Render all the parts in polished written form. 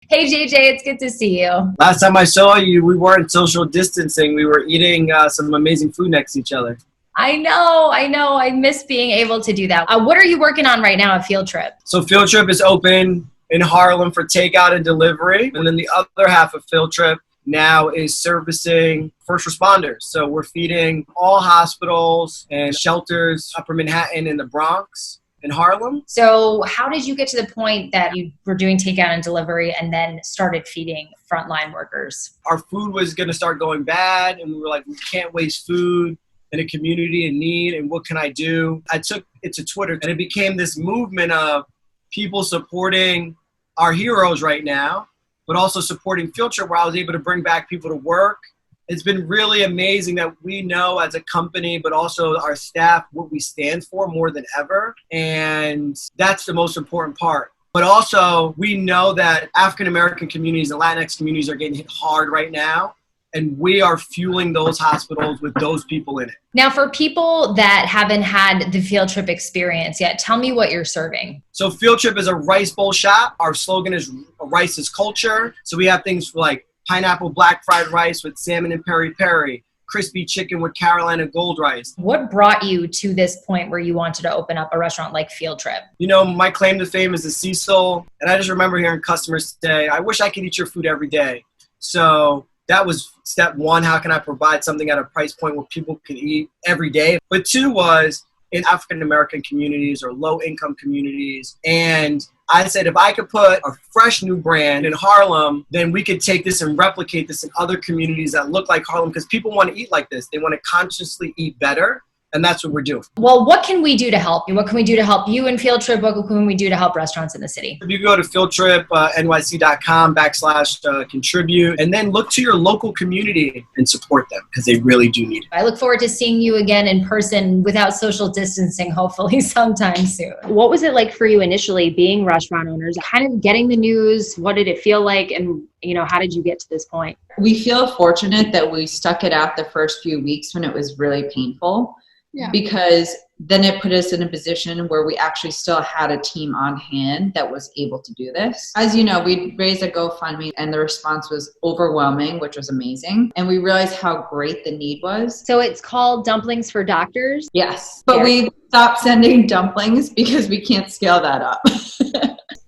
Hey, JJ, it's good to see you. Last time I saw you, we weren't social distancing. We were eating some amazing food next to each other. I know. I miss being able to do that. What are you working on right now at Field Trip? So Field Trip is open in Harlem for takeout and delivery. And then the other half of Field Trip now is servicing first responders. So we're feeding all hospitals and shelters, Upper Manhattan and the Bronx in Harlem. So how did you get to the point that you were doing takeout and delivery and then started feeding frontline workers? Our food was going to start going bad, and we were like, we can't waste food in a community in need, and what can I do? I took it to Twitter, and it became this movement of people supporting our heroes right now, but also supporting Field Trip, where I was able to bring back people to work. It's been really amazing that we know as a company, but also our staff, what we stand for more than ever. And that's the most important part. But also, we know that African-American communities and Latinx communities are getting hit hard right now. And we are fueling those hospitals with those people in it. Now, for people that haven't had the Field Trip experience yet, tell me what you're serving. So Field Trip is a rice bowl shop. Our slogan is rice is culture. So we have things like pineapple black fried rice with salmon and peri-peri, crispy chicken with Carolina gold rice. What brought you to this point where you wanted to open up a restaurant like Field Trip? You know, my claim to fame is the Cecil. And I just remember hearing customers say, I wish I could eat your food every day. So that was step one. How can I provide something at a price point where people can eat every day? But two was in African-American communities or low-income communities. And I said, if I could put a fresh new brand in Harlem, then we could take this and replicate this in other communities that look like Harlem, because people want to eat like this. They want to consciously eat better. And that's what we're doing. Well, what can we do to help you? What can we do to help you in Field Trip? What can we do to help restaurants in the city? If you go to fieldtripnyc.com/contribute, and then look to your local community and support them, because they really do need it. I look forward to seeing you again in person without social distancing, hopefully sometime soon. What was it like for you initially being restaurant owners, kind of getting the news? What did it feel like? And how did you get to this point? We feel fortunate that we stuck it out the first few weeks when it was really painful. Yeah. Because then it put us in a position where we actually still had a team on hand that was able to do this. As you know, we raised a GoFundMe and the response was overwhelming, which was amazing. And we realized how great the need was. So it's called Dumplings for Doctors? Yes. But we stopped sending dumplings because we can't scale that up.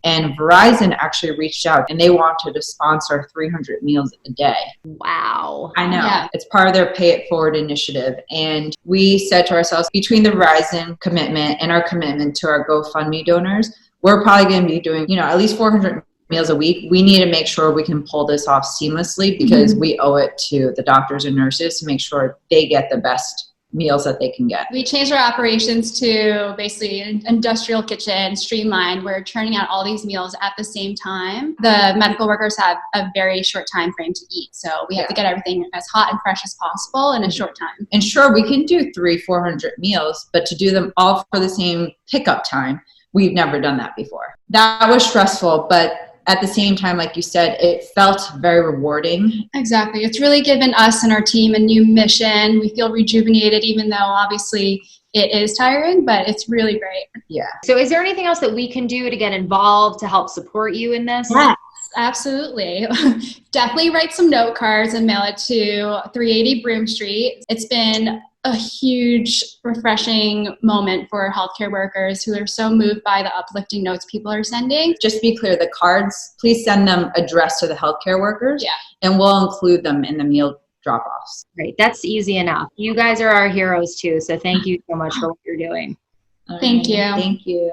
And Verizon actually reached out and they wanted to sponsor 300 meals a day. Wow. I know. Yeah. It's part of their Pay It Forward initiative. And we said to ourselves, between the Verizon commitment and our commitment to our GoFundMe donors, we're probably going to be doing, at least 400 meals a week. We need to make sure we can pull this off seamlessly because we owe it to the doctors and nurses to make sure they get the best meals that they can get. We changed our operations to basically an industrial kitchen, streamlined. We're churning out all these meals at the same time. The medical workers have a very short time frame to eat, so we have to get everything as hot and fresh as possible in a short time. And sure, we can do 300-400 meals, but to do them all for the same pickup time, we've never done that before. That was stressful, but at the same time, like you said, it felt very rewarding. Exactly. It's really given us and our team a new mission. We feel rejuvenated, even though obviously it is tiring, but it's really great. Yeah. So is there anything else that we can do to get involved to help support you in this? Yes, absolutely. Definitely write some note cards and mail it to 380 Broome Street. It's been a huge, refreshing moment for healthcare workers who are so moved by the uplifting notes people are sending. Just to be clear, the cards, please send them addressed to the healthcare workers, and we'll include them in the meal drop-offs. Great. That's easy enough. You guys are our heroes too, so thank you so much for what you're doing. Thank you. Thank you.